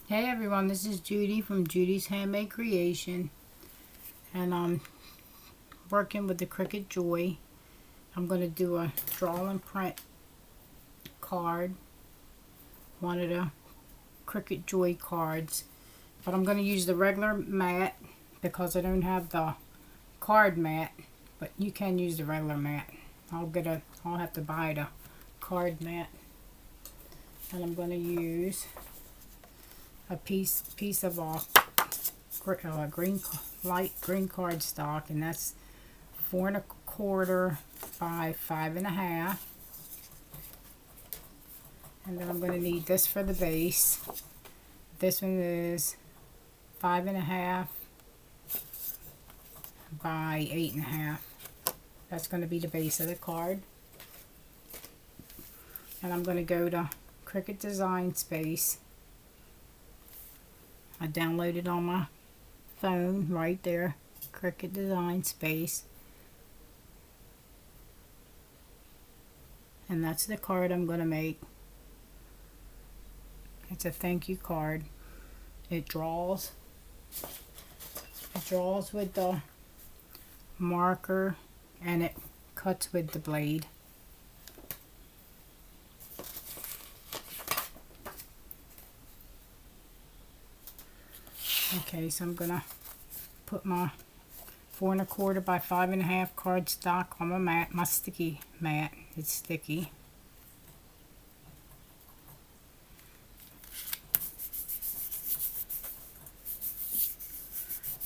Hey everyone, this is Judy from Judy's Handmade Creation, and I'm working with the Cricut Joy. I'm going to do a draw and print card, one of the Cricut Joy cards, but I'm going to use the regular mat because I don't have the card mat, but you can use the regular mat. I'll have to buy the card mat, and I'm going to use a piece of light green cardstock, and that's 4 1/4 by 5 1/2. And then I'm going to need this for the base. This one is 5 1/2 by 8 1/2. That's going to be the base of the card. And I'm going to go to Cricut Design Space. I downloaded on my phone right there, Cricut Design Space. And that's the card I'm going to make. It's a thank you card. It draws with the marker, and it cuts with the blade. Okay, so I'm gonna put my 4 1/4 by 5 1/2 cardstock on my mat, my sticky mat. It's sticky.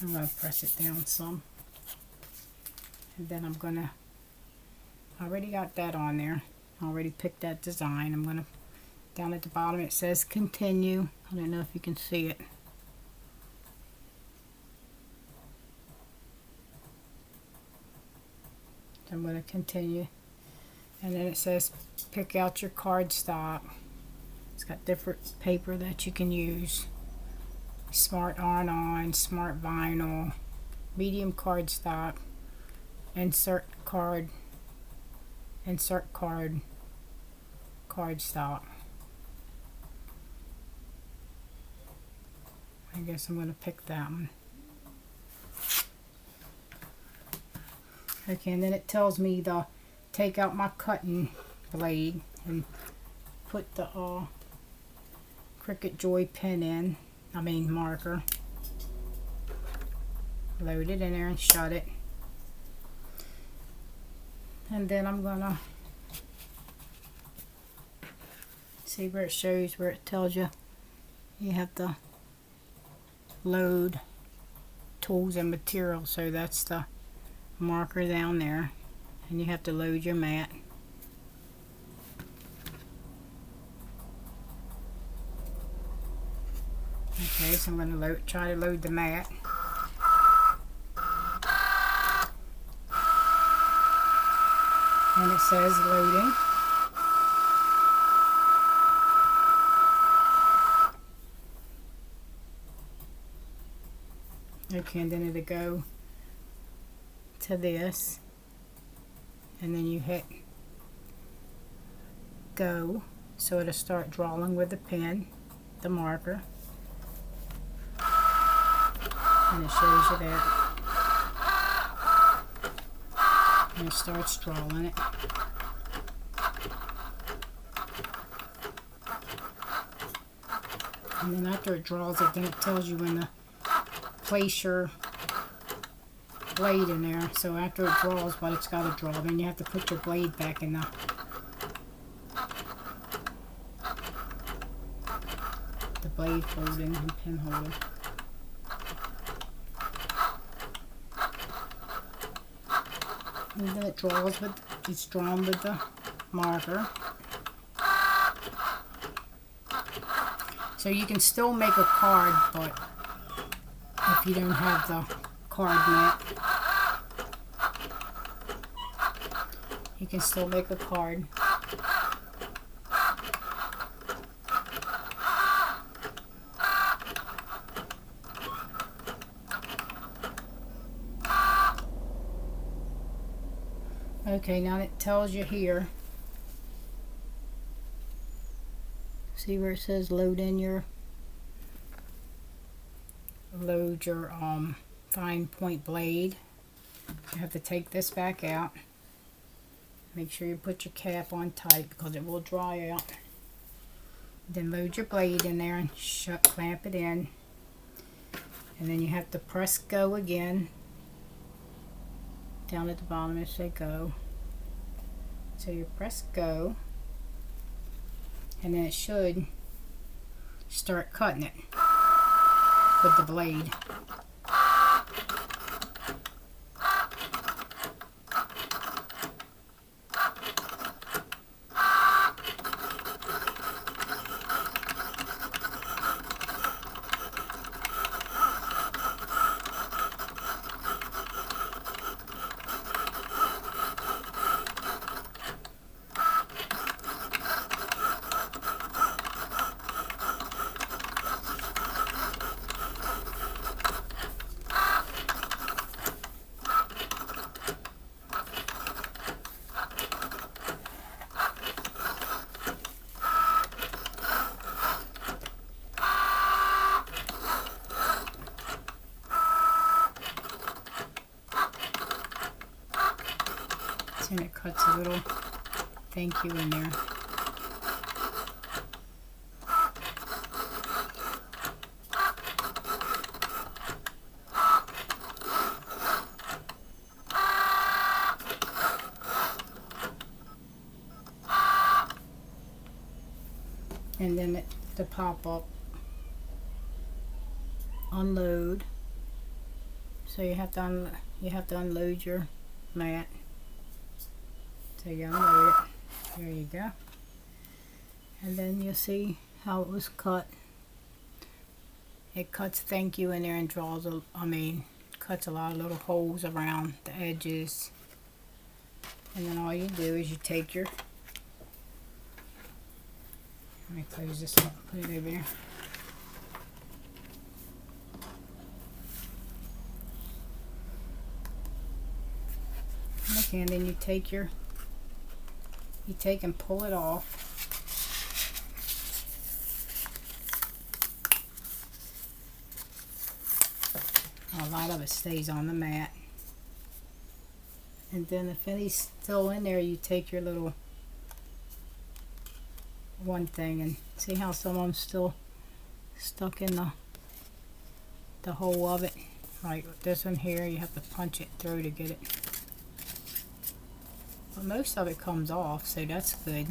I'm gonna press it down some, and then I already got that on there. I already picked that design. I'm gonna, down at the bottom it says continue. I don't know if you can see it. I'm going to continue, and then it says pick out your cardstock. It's got different paper that you can use: smart iron-on, smart vinyl, medium cardstock, insert card cardstock. I guess I'm going to pick that one. Okay, and then it tells me to take out my cutting blade and put the Cricut Joy pen in, marker. Load it in there and shut it. And then I'm gonna see where it shows, where it tells you have to load tools and materials. So that's the marker down there, and you have to load your mat. Okay, so I'm going to try to load the mat. And it says loading. Okay, and then it'll go to this, and then you hit go, so it'll start drawing with the pen, the marker, and it shows you that, and it starts drawing it. And then after it draws it, then it tells you when to place your blade in there. So after it draws what it's got to draw, then you have to put your blade back in the blade holding and pin holder. And then it's drawn with the marker. So you can still make a card, but if you don't have the card mat, you can still make a card. Okay, now it tells you here, see where it says load in your load your fine point blade. You have to take this back out. Make sure you put your cap on tight because it will dry out. Then load your blade in there and clamp it in. And then you have to press go again. Down at the bottom it say go. So you press go. And then it should start cutting it with the blade. And it cuts a little thank you in there. And then the pop-up unload. So you have to unload your mat. So you unload it. There you go. And then you'll see how it was cut. It cuts thank you in there and draws cuts a lot of little holes around the edges. And then all you do is you take your, let me close this up, put it over there. Okay, and then you take and pull it off. A lot of it stays on the mat. And then if any's still in there, you take your little one thing and see how some of them still stuck in the hole of it. Like this one here, you have to punch it through to get it. But most of it comes off, so that's good.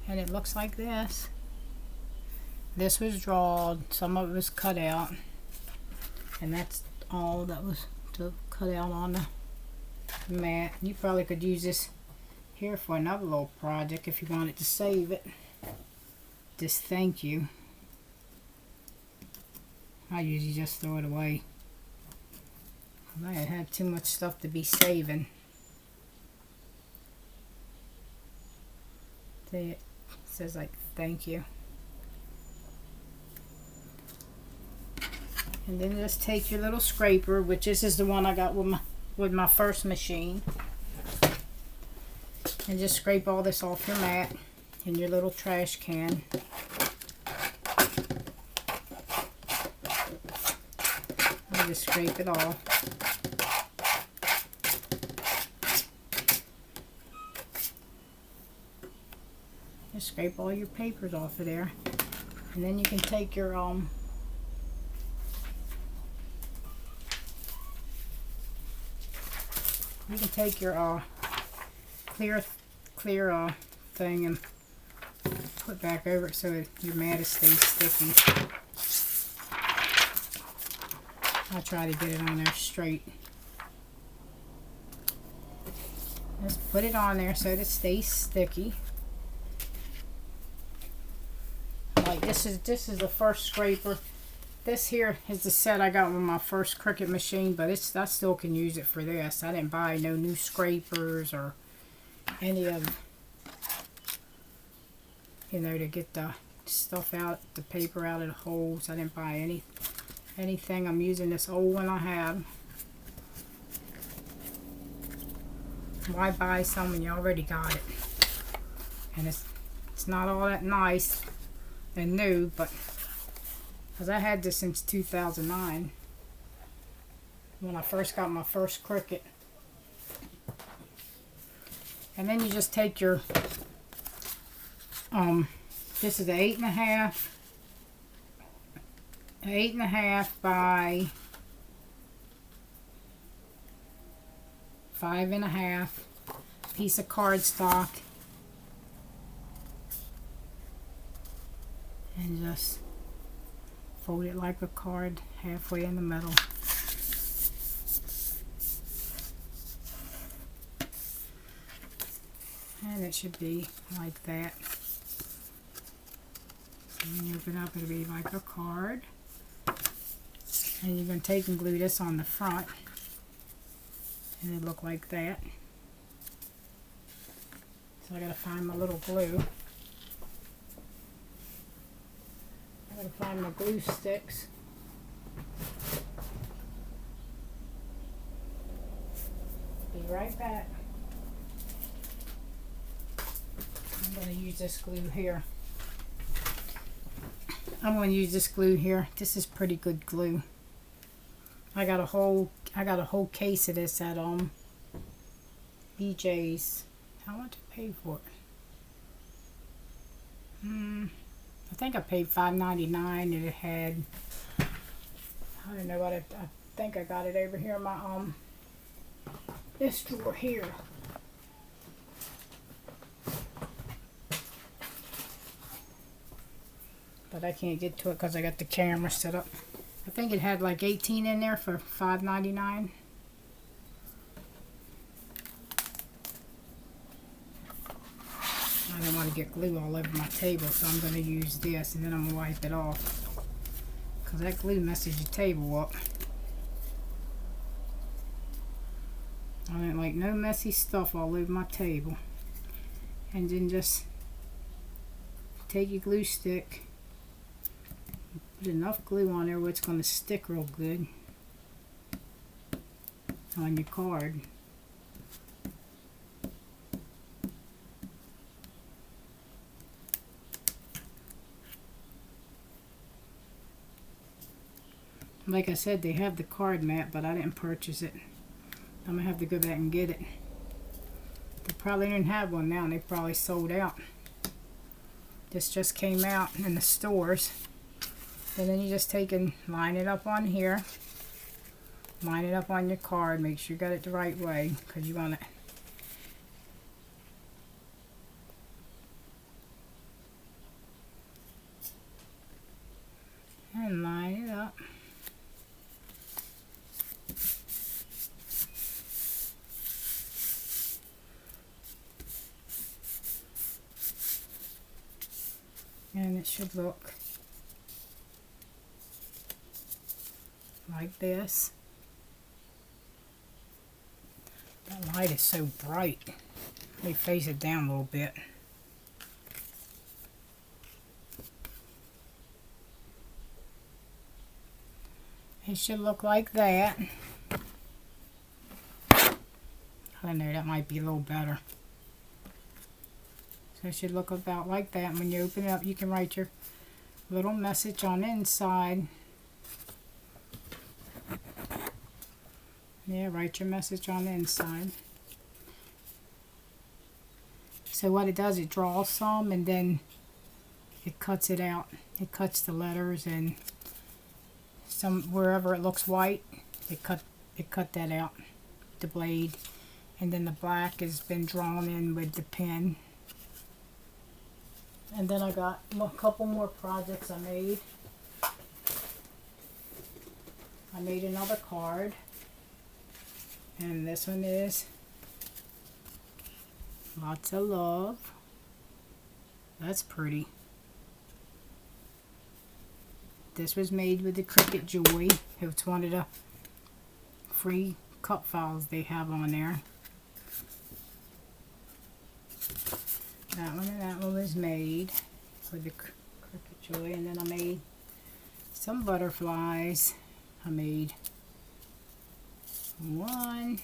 And it looks like this. This was drawn, some of it was cut out, and that's all that was to cut out on the mat. You probably could use this here for another little project if you wanted to save it. Just thank you. I usually just throw it away. I have too much stuff to be saving. See, it says like thank you. And then just take your little scraper, which this is the one I got with my first machine, and just scrape all this off your mat in your little trash can. And just scrape it off. Just scrape all your papers off of there, and then you can take your clear thing and put back over it so that your mat stays sticky. I'll try to get it on there straight. Just put it on there so that it stays sticky. Like this is the first scraper. This here is the set I got with my first Cricut machine, but I still can use it for this. I didn't buy no new scrapers or any of, to get the stuff out, the paper out of the holes. I didn't buy anything. I'm using this old one I have. Why buy some when you already got it? And it's not all that nice and new, but because I had this since 2009 when I first got my first Cricut. And then you just take your this is an 8.5 by 5.5 piece of cardstock, and just fold it like a card halfway in the middle. And it should be like that. So when you open up, it'll be like a card. And you're going to take and glue this on the front. And it'll look like that. So I got to find my little glue. I got to find my glue sticks. Be right back. I'm going to use this glue here. This is pretty good glue. I got a whole case of this at BJ's. How much I paid for it? I think I paid $5.99, and it had, I don't know what I think I got it over here in my this drawer here. But I can't get to it because I got the camera set up. I think it had like 18 in there for $5.99. I don't want to get glue all over my table, so I'm going to use this, and then I'm going to wipe it off. Because that glue messes your table up. I don't like no messy stuff all over my table. And then just take your glue stick. Put enough glue on there where it's going to stick real good on your card. Like I said, they have the card mat, but I didn't purchase it. I'm going to have to go back and get it. They probably didn't have one now, and they probably sold out. This just came out in the stores. And then you just take and line it up on here. Line it up on your card. Make sure you got it the right way, because you want it. And line it up. And it should look like this. That light is so bright. Let me face it down a little bit. It should look like that. I don't know, that might be a little better. So it should look about like that. When you open it up, you can write your little message on the inside. Yeah, write your message on the inside. So what it does, it draws some and then it cuts it out. It cuts the letters, and some wherever it looks white, it cut that out, the blade. And then the black has been drawn in with the pen. And then I got a couple more projects I made. I made another card. And this one is lots of love. That's pretty. This was made with the Cricut Joy. It's one of the free cut files they have on there. That one and that one was made with the Cricut Joy. And then I made some butterflies. I made 1,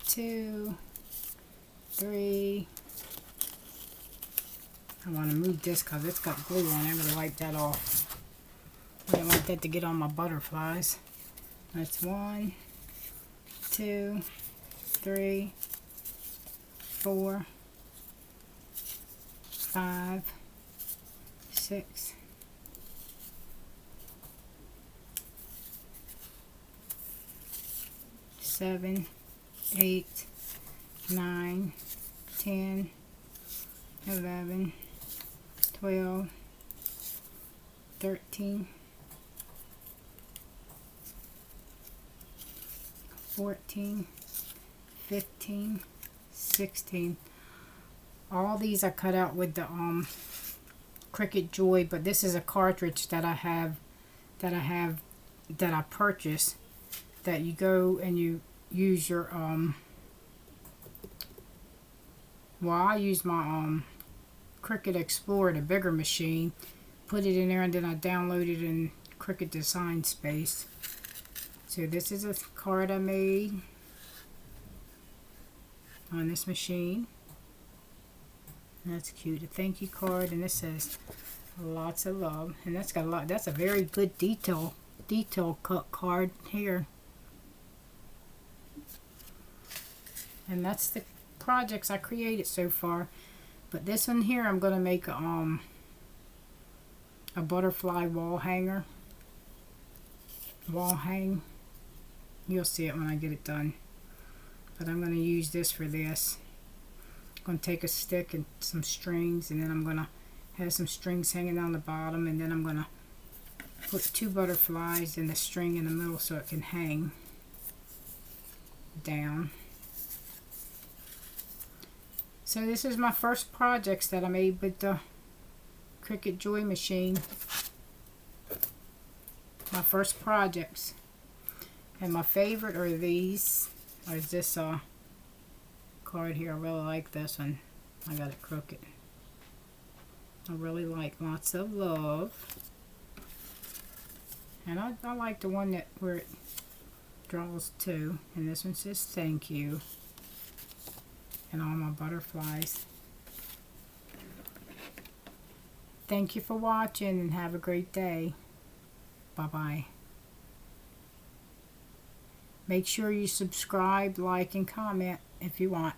2, 3, I want to move this because it's got glue on it. I'm going to wipe that off. I don't want that to get on my butterflies. That's 1, 2, 3, 4, 5, 6, 7, 8, 9, 10, 11, 12, 13, 14, 15, 16. All these I cut out with the Cricut Joy, but this is a cartridge that I purchased, that you go and you use your well, I use my Cricut Explorer, the bigger machine, put it in there, and then I downloaded it in Cricut Design Space. So this is a card I made on this machine. That's cute, a thank you card, and it says lots of love, and that's got a lot. That's a very good detail cut card here. And that's the projects I created so far. But this one here, I'm going to make a butterfly wall hanger. Wall hang. You'll see it when I get it done. But I'm going to use this for this. I'm going to take a stick and some strings, and then I'm going to have some strings hanging down the bottom, and then I'm going to put 2 butterflies in the string in the middle so it can hang down. So this is my first projects that I made with the Cricut Joy machine. My first projects. And my favorite are these. Or is this card here. I really like this one. I got it crooked. I really like lots of love. And I like the one that where it draws 2. And this one says thank you. And all my butterflies. Thank you for watching, and have a great day. Bye-bye. Make sure you subscribe, like, and comment if you want.